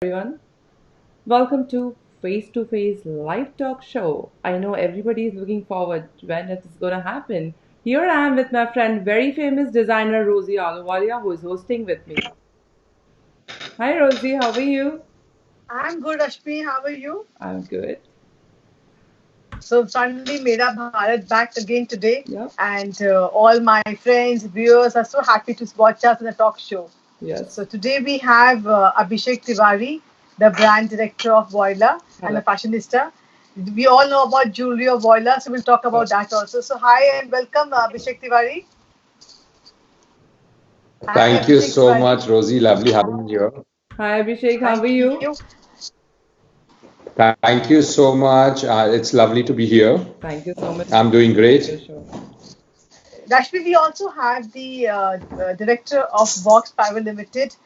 Everyone. Welcome to Face live talk show. I know everybody is looking forward to when it is going to happen. Here I am with my friend, very famous designer Rosy Ahluwalia, who is hosting with me. Hi Rosie, how are you? I'm good, Rashmi. How are you? I'm good. So finally, Mera Bharat back again today, Yep. and all my friends, viewers are so happy to watch us in the talk show. Yes. So today we have Abhishek Tiwari, the brand director of Voylla and a Correct. fashionista. We all know about jewelry of Voylla, so we'll talk about that also. So hi and welcome, Abhishek Tiwari. Hi, Thank you Abhishek so Tiwari. much, Rosie. Lovely having you here. Hi Abhishek, how are Thank you? you. Thank you so much. It's lovely to be here. Thank you so much I'm for doing being on the great. show. Rashmi, we also have the director of Vox Private Limited,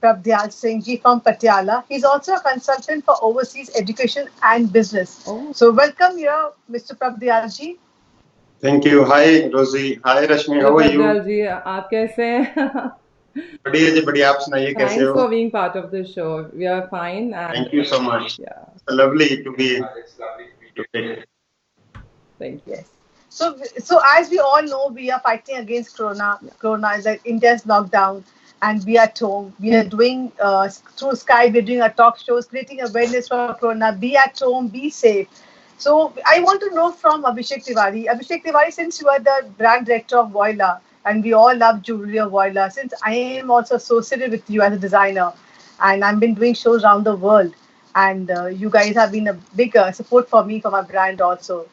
Prabhdyal Singh ji from Patiala. He's also a consultant for overseas education and business. Oh, So welcome here, Mr. Prabhdyal ji. Thank you. Hi, Rosy. Hi, Rashmi. hello How are you? Prabhdyal ji, आप कैसे हैं? बढ़िया जी, बढ़िया. आप सुनाइए कैसे Thanks हो? for being part of the show. We are fine and Thank you so much. yeah, It's lovely to be today. thank you. Yes. So as we all know, we are fighting against Corona. Yeah. Corona is like India's lockdown, and we are at home. We are doing through Skype. We're doing our talk shows, creating awareness for Corona. Be at home. Be safe. So I want to know from Abhishek Tiwari. Abhishek Tiwari, since you are the brand director of Voylla, and we all love jewelry of Voylla, since I am also associated with you as a designer, and I've been doing shows around the world, and you guys have been a big support for me for my brand also.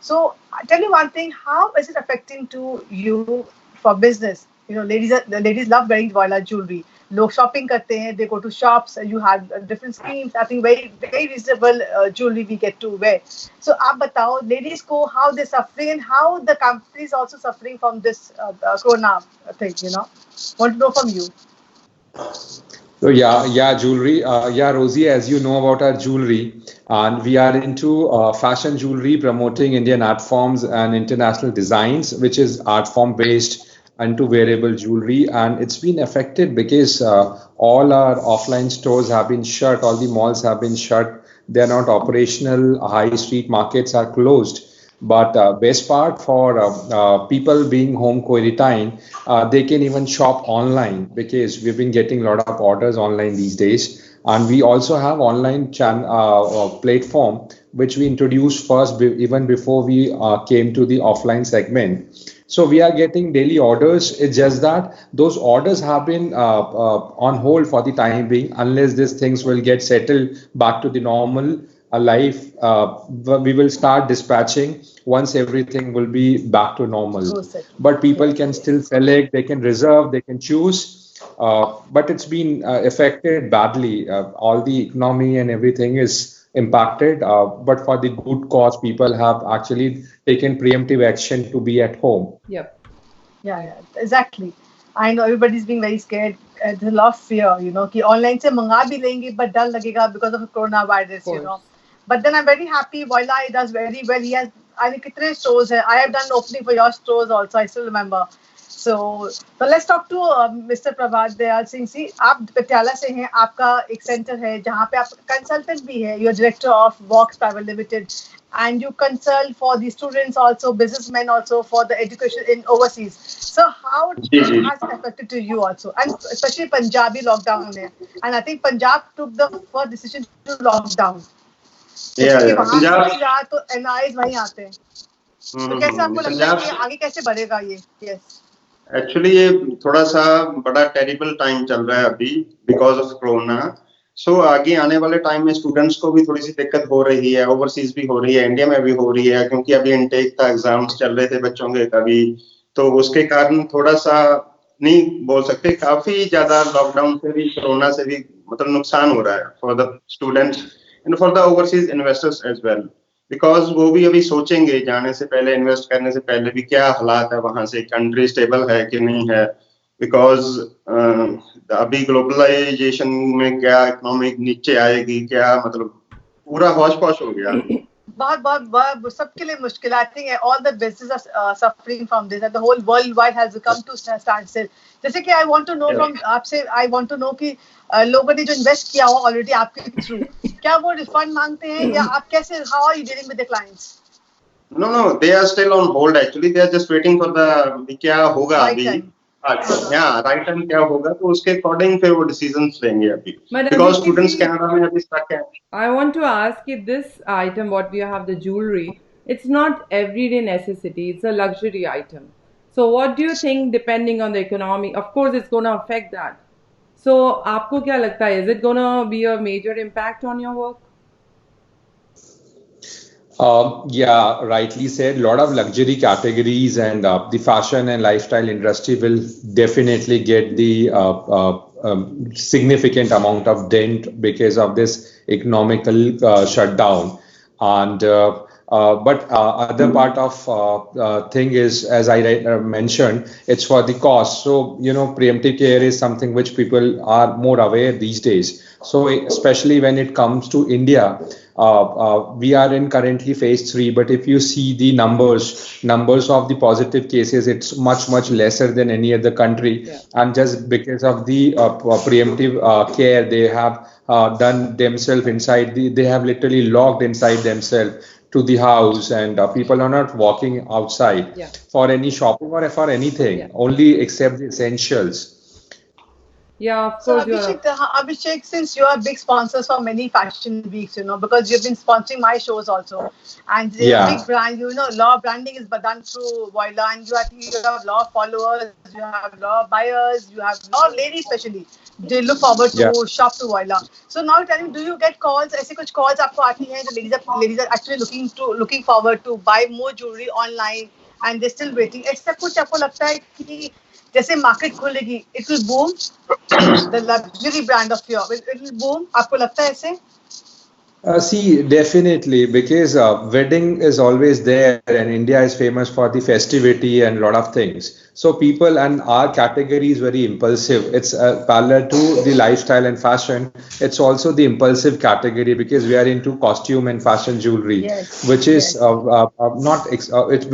So tell me one thing: how is it affecting to you for business? You know, the ladies love wearing Voila jewelry. लोग shopping करते हैं, they go to shops. You have different schemes. I think very reasonable jewelry we get to wear. So आप बताओ, ladies को how they suffering and how the company is also suffering from this corona thing. Want to know from you. So jewelry. Rosie, as you know about our jewelry, and we are into fashion jewelry, promoting Indian art forms and international designs, which is art form based into wearable jewelry, and it's been affected because all our offline stores have been shut, all the malls have been shut. They are not operational. High street markets are closed. But best part for people being home quarantine, they can even shop online because we've been getting a lot of orders online these days. And we also have online platform which we introduced first, even before we came to the offline segment. So we are getting daily orders. It's just that those orders have been on hold for the time being, unless these things will get settled back to the normal life. We will start dispatching once everything will be back to normal. Go settle. But people Yes, can still yes. select, they can reserve, they can choose. But it's been affected badly. All the economy and everything is impacted. But for the good cause, people have actually taken preemptive action to be at home. Yep. Yeah, exactly. I know everybody's being very scared. There's a lot of fear, कि online से मंगा भी लेंगे, but डर लगेगा because of Of coronavirus. course. But then I'm very happy. Voila, he does very well. He has, I mean, कितने stores है. I have done opening for your stores also. I still remember. So let's talk to Mr. Prabhdyal Singh. See, आप पटियाला से हैं. आपका एक centre है जहाँ पे आप कंसल्टेंट भी है. You're director of Vox Private Limited, and you consult for the students also, businessmen also for the education in overseas. So how ji ji. has it affected to you also, and especially Punjabi lockdown है, and I think Punjab took the first decision to lockdown क्योंकि या वहां पंजाब. सबसे ज्यादा तो एनआईज वहीं आते हैं. तो कैसे आपको लगता है पंजाब. कि आगे कैसे बढ़ेगा ये? यस. एक्चुअली ये थोड़ा सा बड़ा टेरिबल टाइम चल रहा है अभी बिकॉज ऑफ कोरोना. सो आगे आने वाले टाइम में स्टूडेंट्स को भी थोड़ी सी दिक्कत हो रही है. ओवरसीज भी हो रही है, इंडिया में भी हो रही है, क्योंकि अभी इनटेक था, एग्जाम्स चल रहे थे बच्चों के कभी. तो उसके कारण थोड़ा सा नहीं बोल सकते, काफी ज्यादा लॉकडाउन से भी कोरोना से भी मतलब नुकसान हो रहा है for the students and for the overseas investors as well. Because वो भी अभी सोचेंगे जाने से पहले, इन्वेस्ट करने से पहले भी क्या हालात है वहां से, कंट्री स्टेबल है कि नहीं है. बिकॉज अभी ग्लोबलाइजेशन में क्या इकोनॉमिक नीचे आएगी, क्या मतलब पूरा हौच पौच हो गया. बहुत बहुत बहुत सबके लिए मुश्किल है. I think all the businesses are suffering from this, and the whole worldwide has come to standstill. जैसे कि I want to know from आपसे, I want to know कि लोगों ने जो इन्वेस्ट किया हो ऑलरेडी आपके थ्रू, क्या वो रिफंड मांगते हैं या आप कैसे, how are you dealing with the clients? No, no, they are still on hold actually. They are just waiting for the क्या होगा Right अभी. time. हाँ, राइट टाइम क्या होगा तो उसके अकॉर्डिंग फिर वो डिसीजंस लेंगे अभी. But because Abhishek students ji, Canada में अभी स्टक हैं. I want to ask if this item, what we have, the jewelry, it's not everyday necessity, it's a luxury item. So, what do you think, depending on the economy? Of course, it's going to affect that. So, आपको क्या लगता है? Is it going to be a major impact on your work? Yeah, rightly said. A lot of luxury categories and the fashion and lifestyle industry will definitely get the significant amount of dent because of this economical shutdown. And but other part of thing is, as I mentioned, it's for the cost. So preemptive care is something which people are more aware these days. So especially when it comes to India, we are in currently phase 3. But if you see the numbers of the positive cases, it's much lesser than any other country. Yeah. And just because of the preemptive care they have done themselves inside, they have literally locked inside themselves to the house, and people are not walking outside Yeah. for any shopping or for anything, Yeah. only except the essentials. Yeah, of So course you are. Abhishek, since you are big sponsors for many fashion weeks, because you've been sponsoring my shows also, and they're a Yeah. big brand, a lot of branding is done through Voylla, and you have a lot of followers, you have a lot of buyers, you have a lot of ladies especially. They look forward Yeah. to shop to Voylla. So now tell me, do you get calls? ऐसे कुछ calls आपको आती हैं जो ladies are actually looking forward to buy more jewelry online, and they're still waiting. ऐसा कुछ आपको लगता है कि जैसे मार्केट खुलेगी, it will boom? The luxury brand of your, it will boom. आपको लगता है ऐसे? See, definitely, because wedding is always there, and India is famous for the festivity and a lot of things. So people, and our category is very impulsive. It's parallel to the lifestyle and fashion. It's also the impulsive category because we are into costume and fashion jewelry, Yes, which is yes. not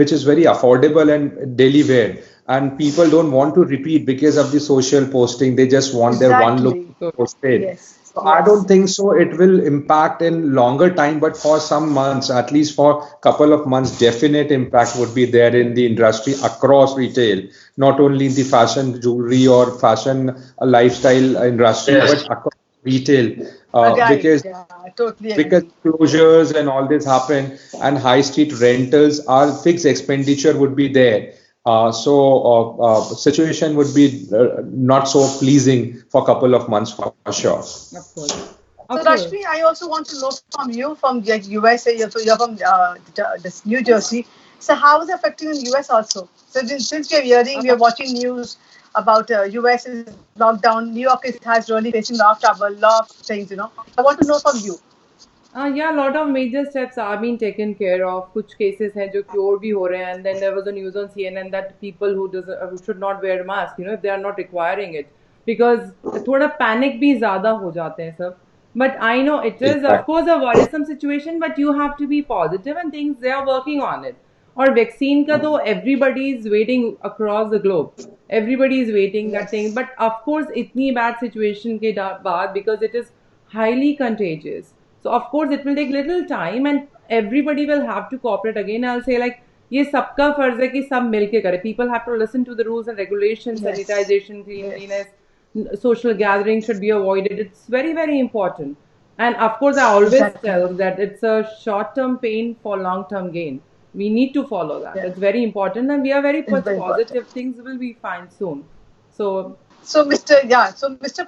which is very affordable and daily wear. And people don't want to repeat because of the social posting. They just want their one look Exactly. posted. Yes, So I don't yes. think so. It will impact in longer time, but for some months, at least for couple of months, definite impact would be there in the industry across retail, not only in the fashion jewelry or fashion lifestyle industry, Yes. but across retail. Agreed. Because Yeah, I totally because agree. closures and all this happen, and high street rentals, our fixed expenditure would be there. Situation would be not so pleasing for a couple of months for sure. Of course. So Of course. Rashmi, I also want to know from you, from like USA, you're from this New Jersey. So how is it affecting in US also? So since we are hearing, we are watching news about US is lockdown, New York has really facing a lot of trouble, lot of things. I want to know from you. Yeah, a lot of major steps are being taken care of. कुछ cases हैं जो cure भी हो रहे हैं, and then there was a news on CNN that people who should not wear mask, if they are not requiring it, because थोड़ा panic भी ज़्यादा हो जाते हैं सब. But I know it is of Exactly. course a worrisome situation, but you have to be positive and things they are working on it. और vaccine का तो everybody is waiting across the globe. Everybody is waiting that thing, Yes. but of course इतनी bad situation के बाद because it is highly contagious. So of course it will take little time and everybody will have to cooperate again. I'll say like ये सबका फर्ज है कि सब मिलके करें. People have to listen to the rules and regulations, Yes. sanitization, Yes. cleanliness, social gathering should be avoided. It's very important. And of course I always Exactly. tell that it's a short-term pain for long-term gain. We need to follow that. Yeah. It's very important and we are very It's much very important. positive. Things will be fine soon. So So Mr.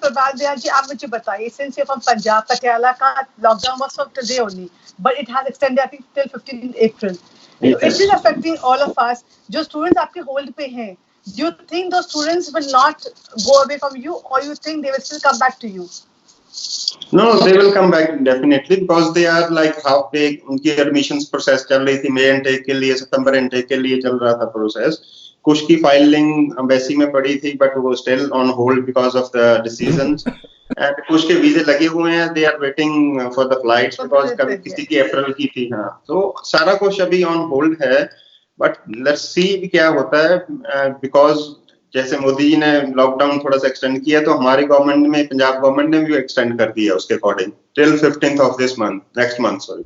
Prabhdyal ji, आप मुझे बताइए, since you're from Punjab, Patiala का lockdown was from today only, but it has extended I think till 15 April. So it is affecting all of us. जो students आपके hold पे हैं, do you think those students will not go away from you, or you think they will still come back to you? No, they will come back definitely because they are like half day. उनकी admissions process चल रही थी, May intake के लिए, September intake के लिए चल रहा था process. कुछ की फाइलिंग एम्बेसी में पड़ी थी बट वो still on hold because of the decisions and कुछ के वीजे लगे हुए हैं, they are waiting for the flights because कभी किसी की अप्रैल की थी। हाँ, तो सारा कुछ अभी ऑन होल्ड है, बट लेट्स सी क्या होता है बिकॉज जैसे मोदी जी ने लॉकडाउन थोड़ा सा एक्सटेंड किया, तो हमारी गवर्नमेंट में, पंजाब गवर्नमेंट ने भी एक्सटेंड कर दिया उसके according till 15th of this month, next month sorry.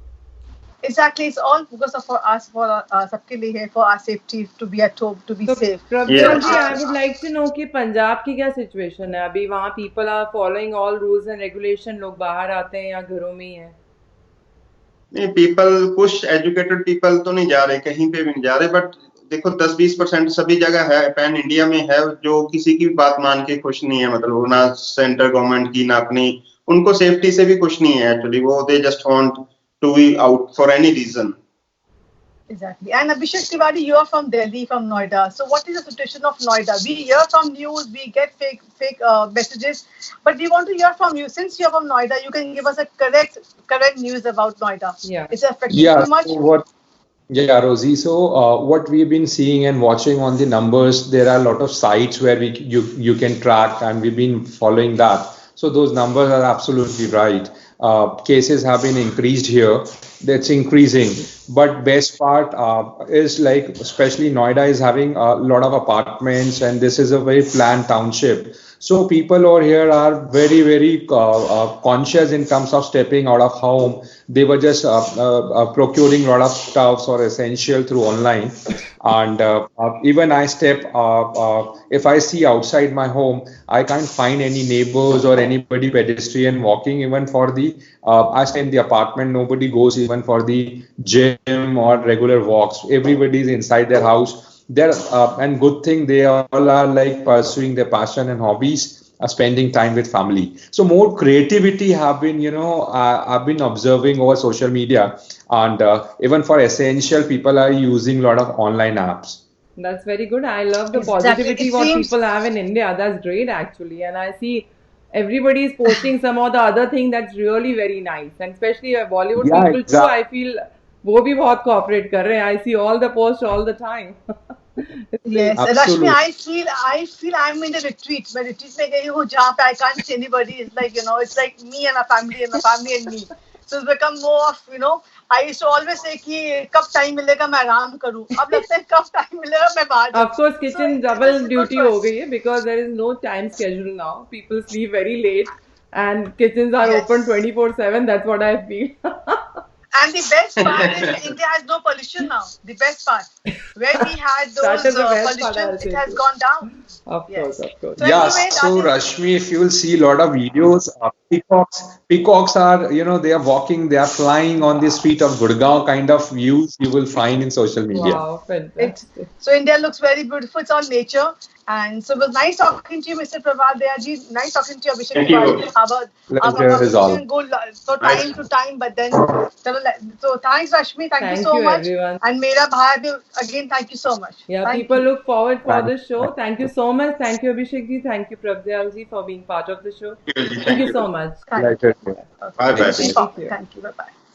Exactly, it's all because of for us, for सबके लिए है, for our safety, to be at home, to be So, safe. Prabhdyal ji, I Yes. would like to know कि पंजाब की क्या situation है अभी वहाँ? people are following all rules and regulation, लोग बाहर आते हैं या घरों में ही हैं? नहीं, पीपल, कुछ एजुकेटेड पीपल तो नहीं जा रहे, कहीं पे भी नहीं जा रहे, बट देखो 10-20% सभी जगह है, पैन इंडिया में है, जो किसी की भी बात मान के खुश नहीं है, मतलब वो ना सेंट्रल गवर्नमेंट की ना अपनी, उनको सेफ्टी से भी खुश नहीं है एक्चुअली, वो they just want to be out for any reason. Exactly. And Abhishek Tiwari, you are from Delhi, from Noida. So what is the situation of Noida? We hear from news, we get fake messages, but we want to hear from you. Since you are from Noida, you can give us a correct news about Noida. Yeah. It's affected too much. Yeah, Rosie. So what we've been seeing and watching on the numbers, there are a lot of sites where you can track, and we've been following that. So those numbers are absolutely right. Cases have been increased here. That's increasing. But best part is like, especially Noida is having a lot of apartments, and this is a very planned township. So people over here are very, very conscious in terms of stepping out of home. They were just procuring a lot of stuffs or essential through online. And even I if I see outside my home, I can't find any neighbors or anybody pedestrian walking even for I stay in the apartment, nobody goes even for the gym or regular walks. Everybody is inside their house. And good thing they all are like pursuing their passion and hobbies, spending time with family. So more creativity have been, I've been observing over social media, and even for essential, people are using a lot of online apps. That's very good. I love the Exactly. positivity what people have in India. That's great actually. And I see everybody is posting some of the other thing that's really very nice. And especially Bollywood Yeah, people too, I exactly. feel वो भी बहुत cooperate कर रहे हैं. I see all the posts all the time. It's great. Yes, Rashmi, Absolutely. I feel I'm in a retreat. मैं retreat में गई हूँ जहाँ पे I can't see anybody. It's like, it's like me and my family and my family and me. So it's become more of, I used to always say कि कब time मिलेगा मैं आराम करूँ. अब लगता है कब time मिलेगा मैं बाहर जाऊँ. Of course, kitchen So double this is good duty for हो us. गई है because there is no time schedule now. People sleep very late and kitchens are open Yes. 24/7. That's what I feel. And the best part is India has no pollution now. The best part. Where we had That those is the best part, I'll pollution, say it has too. gone down. Of Yes. course, of course. So Yes, anyway, so that is Rashmi, if you will see a lot of videos, peacocks are, they are walking, they are flying on the street of Gurgaon, kind of views you will find in social media. Wow, it. fantastic. So India looks very beautiful. It's all nature. And so it was nice talking to you, Mr. Prabhdyal ji. Nice talking to you, Abhishek Thank you. Tiwari. Pleasure is We all. can go so time to time, but then so thanks, Rashmi. Thank you Thank so you, much. everyone. And Mera Bharat, again, thank you so much. Yeah, Thank people you. look forward for Thank the show. you. Thank you so much. Thank you, Abhishek ji. Thank you, Prabhdyal ji, for being part of the show. Thank Thank you you. so much. Thank you. Pleasure. Okay. Bye bye. Thank you. Thank you. Thank you. Bye bye.